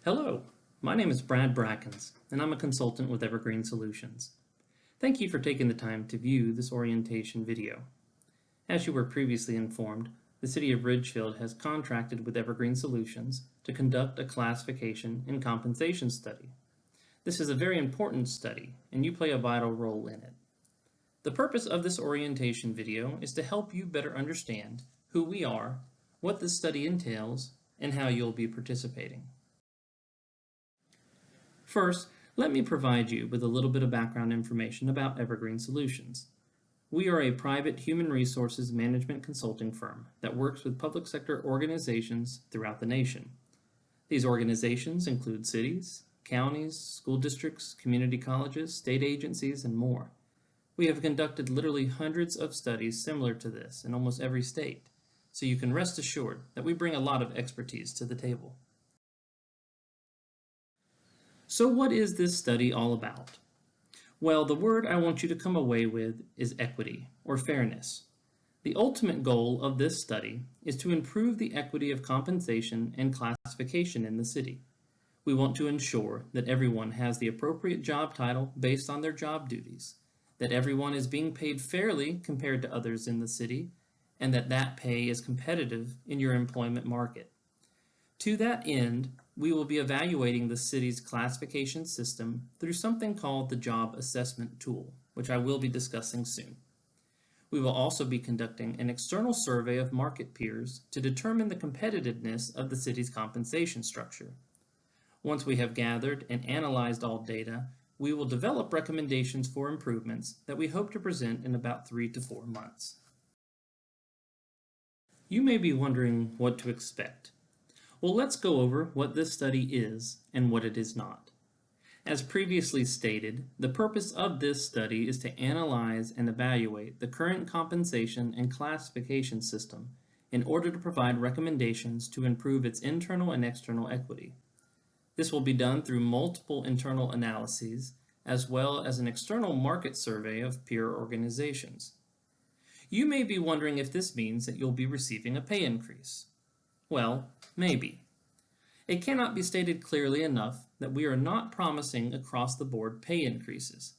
Hello, my name is Brad Brackens, and I'm a consultant with Evergreen Solutions. Thank you for taking the time to view this orientation video. As you were previously informed, the City of Ridgefield has contracted with Evergreen Solutions to conduct a classification and compensation study. This is a very important study, and you play a vital role in it. The purpose of this orientation video is to help you better understand who we are, what this study entails, and how you'll be participating. First, let me provide you with a little bit of background information about Evergreen Solutions. We are a private human resources management consulting firm that works with public sector organizations throughout the nation. These organizations include cities, counties, school districts, community colleges, state agencies, and more. We have conducted literally hundreds of studies similar to this in almost every state, so you can rest assured that we bring a lot of expertise to the table. So what is this study all about? Well, the word I want you to come away with is equity, or fairness. The ultimate goal of this study is to improve the equity of compensation and classification in the city. We want to ensure that everyone has the appropriate job title based on their job duties, that everyone is being paid fairly compared to others in the city, and that pay is competitive in your employment market. To that end, we will be evaluating the city's classification system through something called the Job Assessment Tool, which I will be discussing soon. We will also be conducting an external survey of market peers to determine the competitiveness of the city's compensation structure. Once we have gathered and analyzed all data, we will develop recommendations for improvements that we hope to present in about 3 to 4 months. You may be wondering what to expect. Well, let's go over what this study is and what it is not. As previously stated, the purpose of this study is to analyze and evaluate the current compensation and classification system in order to provide recommendations to improve its internal and external equity. This will be done through multiple internal analyses as well as an external market survey of peer organizations. You may be wondering if this means that you'll be receiving a pay increase. Well, maybe. It cannot be stated clearly enough that we are not promising across-the-board pay increases,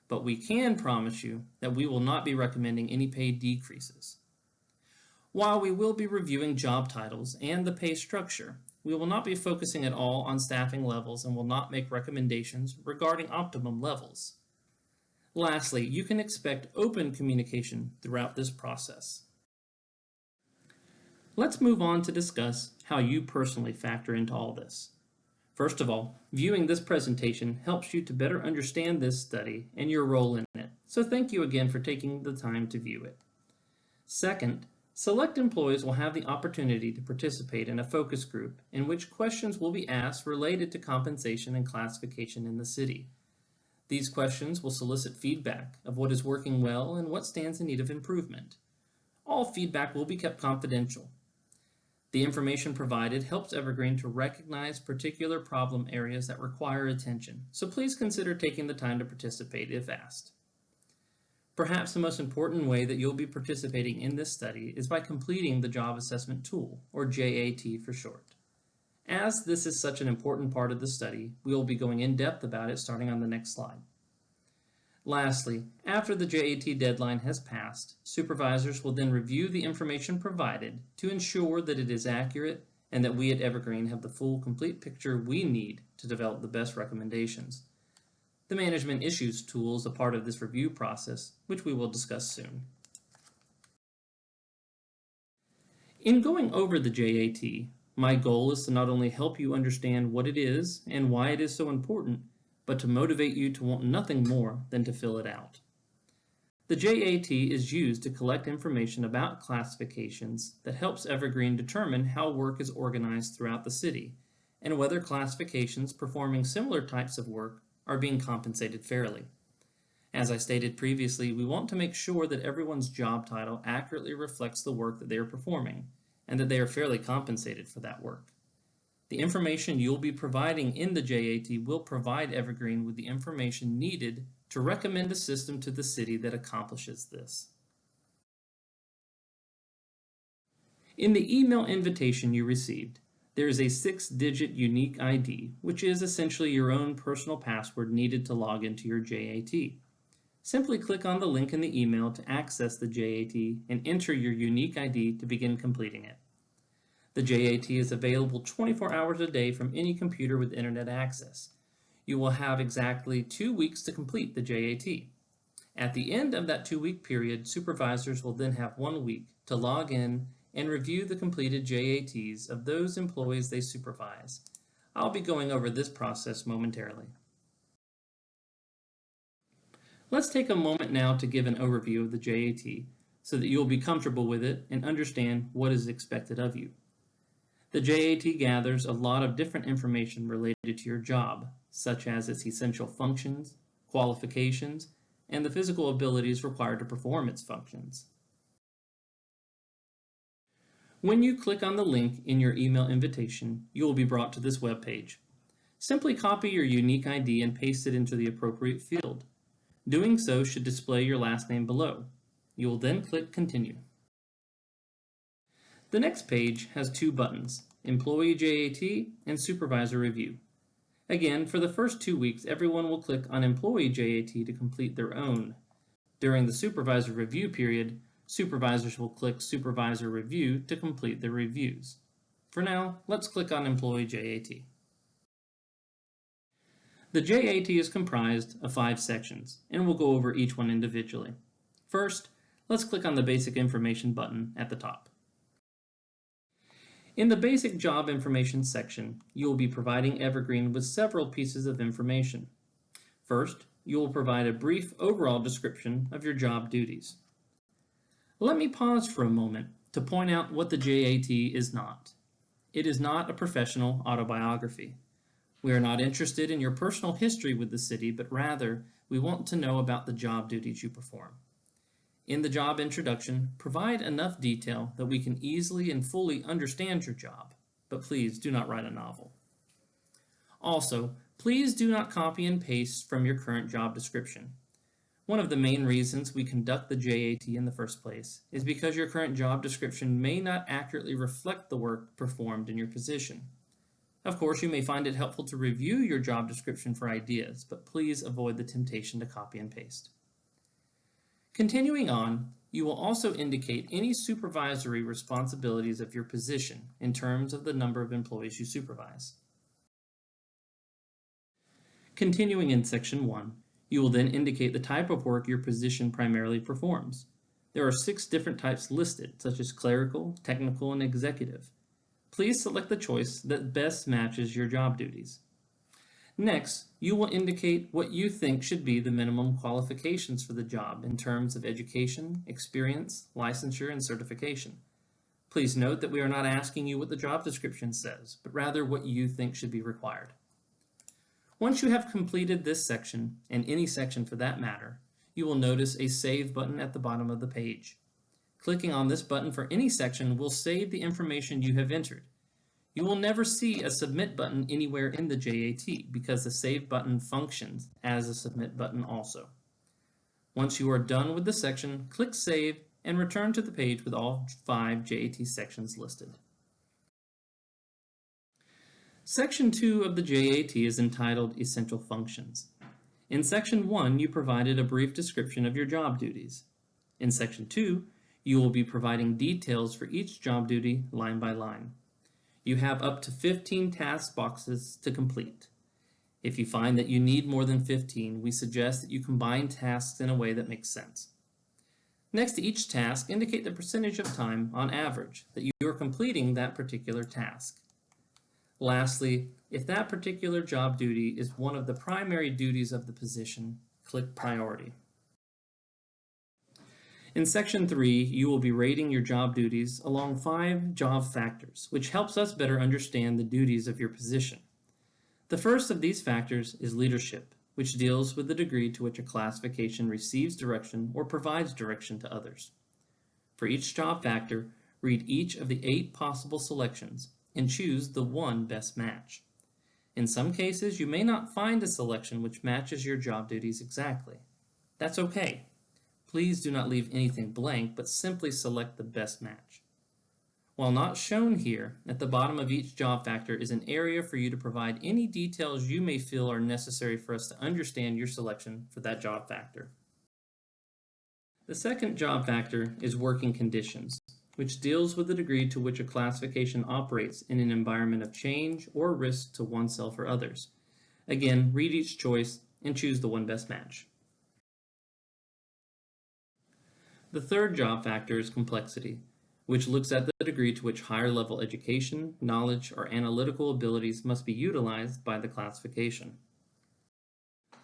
but we can promise you that we will not be recommending any pay decreases. While we will be reviewing job titles and the pay structure, we will not be focusing at all on staffing levels and will not make recommendations regarding optimum levels. Lastly, you can expect open communication throughout this process. Let's move on to discuss how you personally factor into all this. First of all, viewing this presentation helps you to better understand this study and your role in it, so thank you again for taking the time to view it. Second, select employees will have the opportunity to participate in a focus group in which questions will be asked related to compensation and classification in the city. These questions will solicit feedback of what is working well and what stands in need of improvement. All feedback will be kept confidential. The information provided helps Evergreen to recognize particular problem areas that require attention, so please consider taking the time to participate if asked. Perhaps the most important way that you'll be participating in this study is by completing the Job Assessment Tool, or JAT for short. As this is such an important part of the study, we will be going in depth about it starting on the next slide. Lastly, after the JAT deadline has passed, supervisors will then review the information provided to ensure that it is accurate and that we at Evergreen have the full, complete picture we need to develop the best recommendations. The Management Issues tool is a part of this review process, which we will discuss soon. In going over the JAT, my goal is to not only help you understand what it is and why it is so important, but to motivate you to want nothing more than to fill it out. The JAT is used to collect information about classifications that helps Evergreen determine how work is organized throughout the city and whether classifications performing similar types of work are being compensated fairly. As I stated previously, we want to make sure that everyone's job title accurately reflects the work that they are performing and that they are fairly compensated for that work. The information you'll be providing in the JAT will provide Evergreen with the information needed to recommend a system to the city that accomplishes this. In the email invitation you received, There is a 6-digit unique ID, which is essentially your own personal password needed to log into your JAT. Simply click on the link in the email to access the JAT and enter your unique ID to begin completing it. The JAT is available 24 hours a day from any computer with internet access. You will have exactly 2 weeks to complete the JAT. At the end of that 2-week period, supervisors will then have 1 week to log in and review the completed JATs of those employees they supervise. I'll be going over this process momentarily. Let's take a moment now to give an overview of the JAT so that you'll be comfortable with it and understand what is expected of you. The JAT gathers a lot of different information related to your job, such as its essential functions, qualifications, and the physical abilities required to perform its functions. When you click on the link in your email invitation, you will be brought to this web page. Simply copy your unique ID and paste it into the appropriate field. Doing so should display your last name below. You will then click Continue. The next page has 2 buttons, Employee JAT and Supervisor Review. Again, for the first 2 weeks, everyone will click on Employee JAT to complete their own. During the Supervisor Review period, supervisors will click Supervisor Review to complete their reviews. For now, let's click on Employee JAT. The JAT is comprised of 5 sections, and we'll go over each one individually. First, let's click on the Basic Information button at the top. In the Basic Job Information section, you will be providing Evergreen with several pieces of information. First, you will provide a brief overall description of your job duties. Let me pause for a moment to point out what the JAT is not. It is not a professional autobiography. We are not interested in your personal history with the city, but rather we want to know about the job duties you perform. In the job introduction, provide enough detail that we can easily and fully understand your job, but please do not write a novel. Also, please do not copy and paste from your current job description. One of the main reasons we conduct the JAT in the first place is because your current job description may not accurately reflect the work performed in your position. Of course, you may find it helpful to review your job description for ideas, but please avoid the temptation to copy and paste. Continuing on, you will also indicate any supervisory responsibilities of your position in terms of the number of employees you supervise. Continuing in Section 1, you will then indicate the type of work your position primarily performs. There are 6 different types listed, such as clerical, technical, and executive. Please select the choice that best matches your job duties. Next, you will indicate what you think should be the minimum qualifications for the job in terms of education, experience, licensure, and certification. Please note that we are not asking you what the job description says, but rather what you think should be required. Once you have completed this section, and any section for that matter, you will notice a Save button at the bottom of the page. Clicking on this button for any section will save the information you have entered. You will never see a Submit button anywhere in the JAT because the Save button functions as a Submit button also. Once you are done with the section, click Save and return to the page with all 5 JAT sections listed. Section 2 of the JAT is entitled Essential Functions. In Section 1, you provided a brief description of your job duties. In Section 2, you will be providing details for each job duty line by line. You have up to 15 task boxes to complete. If you find that you need more than 15, we suggest that you combine tasks in a way that makes sense. Next to each task, indicate the percentage of time, on average, that you are completing that particular task. Lastly, if that particular job duty is one of the primary duties of the position, click Priority. In Section 3, you will be rating your job duties along 5 job factors, which helps us better understand the duties of your position. The first of these factors is leadership, which deals with the degree to which a classification receives direction or provides direction to others. For each job factor, read each of the 8 possible selections and choose the one best match. In some cases, you may not find a selection which matches your job duties exactly. That's okay. Please do not leave anything blank, but simply select the best match. While not shown here, at the bottom of each job factor is an area for you to provide any details you may feel are necessary for us to understand your selection for that job factor. The second job factor is working conditions, which deals with the degree to which a classification operates in an environment of change or risk to oneself or others. Again, read each choice and choose the one best match. The third job factor is complexity, which looks at the degree to which higher level education, knowledge, or analytical abilities must be utilized by the classification.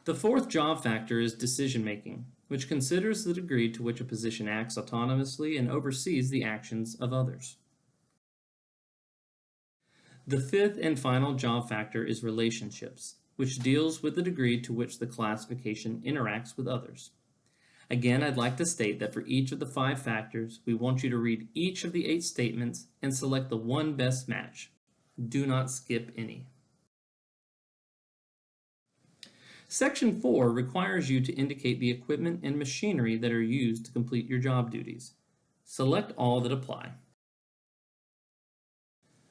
The fourth job factor is decision making, which considers the degree to which a position acts autonomously and oversees the actions of others. The fifth and final job factor is relationships, which deals with the degree to which the classification interacts with others. Again, I'd like to state that for each of the 5 factors, we want you to read each of the 8 statements and select the one best match. Do not skip any. Section 4 requires you to indicate the equipment and machinery that are used to complete your job duties. Select all that apply.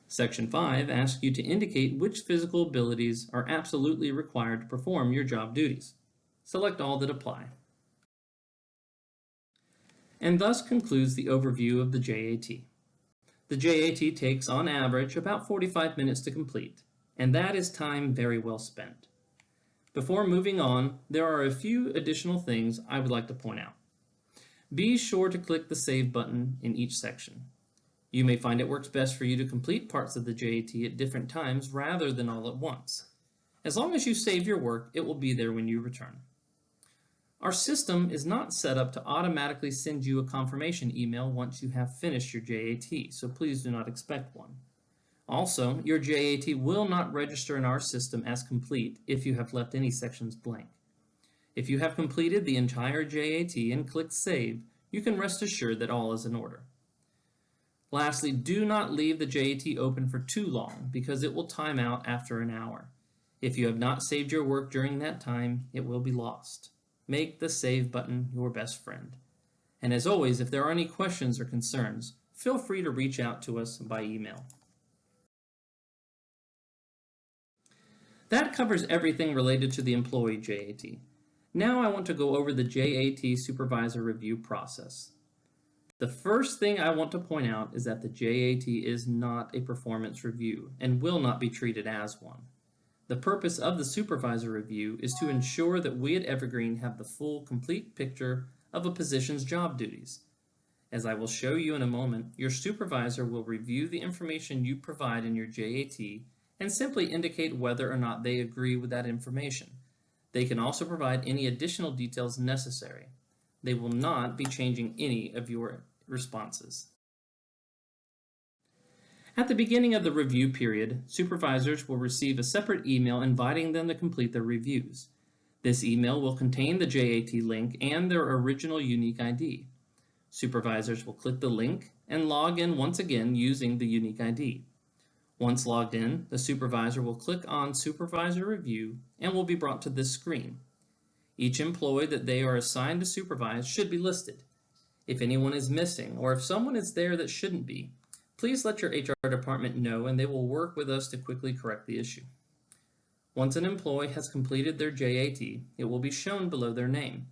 Section 5 asks you to indicate which physical abilities are absolutely required to perform your job duties. Select all that apply. And thus concludes the overview of the JAT. The JAT takes, on average, about 45 minutes to complete, and that is time very well spent. Before moving on, there are a few additional things I would like to point out. Be sure to click the Save button in each section. You may find it works best for you to complete parts of the JAT at different times rather than all at once. As long as you save your work, it will be there when you return. Our system is not set up to automatically send you a confirmation email once you have finished your JAT, so please do not expect one. Also, your JAT will not register in our system as complete if you have left any sections blank. If you have completed the entire JAT and clicked Save, you can rest assured that all is in order. Lastly, do not leave the JAT open for too long because it will time out after an hour. If you have not saved your work during that time, it will be lost. Make the Save button your best friend. And as always, if there are any questions or concerns, feel free to reach out to us by email. That covers everything related to the employee JAT. Now I want to go over the JAT supervisor review process. The first thing I want to point out is that the JAT is not a performance review and will not be treated as one. The purpose of the supervisor review is to ensure that we at Evergreen have the full, complete picture of a position's job duties. As I will show you in a moment, your supervisor will review the information you provide in your JAT and simply indicate whether or not they agree with that information. They can also provide any additional details necessary. They will not be changing any of your responses. At the beginning of the review period, supervisors will receive a separate email inviting them to complete their reviews. This email will contain the JAT link and their original unique ID. Supervisors will click the link and log in once again using the unique ID. Once logged in, the supervisor will click on Supervisor Review and will be brought to this screen. Each employee that they are assigned to supervise should be listed. If anyone is missing or if someone is there that shouldn't be, please let your HR department know and they will work with us to quickly correct the issue. Once an employee has completed their JAT, it will be shown below their name.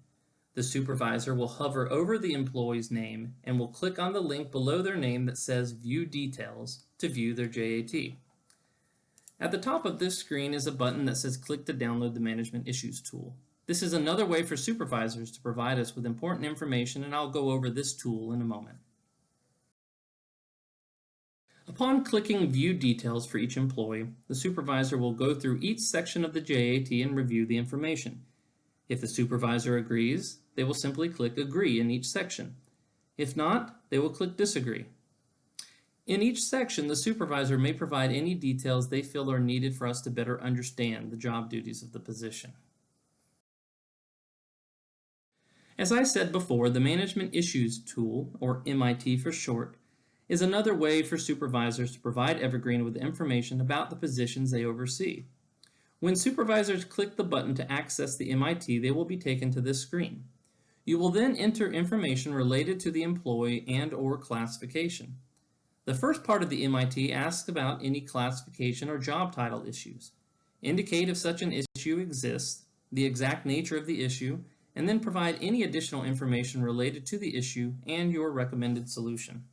The supervisor will hover over the employee's name and will click on the link below their name that says View Details to view their JAT. At the top of this screen is a button that says Click to download the Management Issues tool. This is another way for supervisors to provide us with important information, and I'll go over this tool in a moment. Upon clicking View Details for each employee, the supervisor will go through each section of the JAT and review the information. If the supervisor agrees, they will simply click Agree in each section. If not, they will click Disagree. In each section, the supervisor may provide any details they feel are needed for us to better understand the job duties of the position. As I said before, the Management Issues tool, or MIT for short, is another way for supervisors to provide Evergreen with information about the positions they oversee. When supervisors click the button to access the MIT, they will be taken to this screen. You will then enter information related to the employee and/or classification. The first part of the MIT asks about any classification or job title issues. Indicate if such an issue exists, the exact nature of the issue, and then provide any additional information related to the issue and your recommended solution.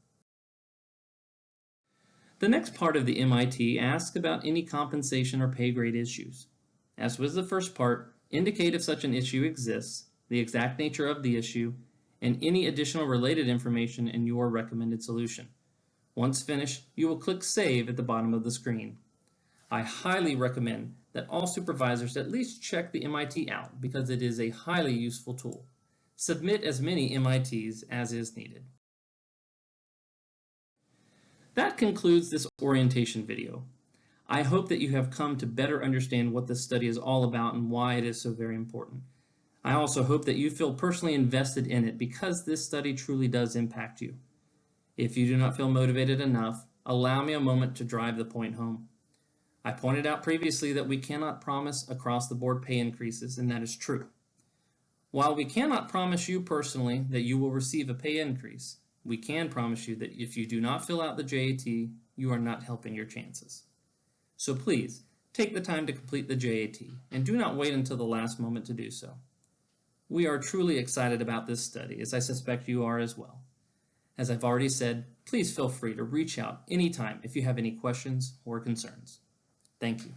The next part of the MIT asks about any compensation or pay grade issues. As with the first part, indicate if such an issue exists, the exact nature of the issue, and any additional related information in your recommended solution. Once finished, you will click Save at the bottom of the screen. I highly recommend that all supervisors at least check the MIT out because it is a highly useful tool. Submit as many MITs as is needed. That concludes this orientation video. I hope that you have come to better understand what this study is all about and why it is so very important. I also hope that you feel personally invested in it because this study truly does impact you. If you do not feel motivated enough, allow me a moment to drive the point home. I pointed out previously that we cannot promise across-the-board pay increases, and that is true. While we cannot promise you personally that you will receive a pay increase, we can promise you that if you do not fill out the JAT, you are not helping your chances. So please, take the time to complete the JAT, and do not wait until the last moment to do so. We are truly excited about this study, as I suspect you are as well. As I've already said, please feel free to reach out anytime if you have any questions or concerns. Thank you.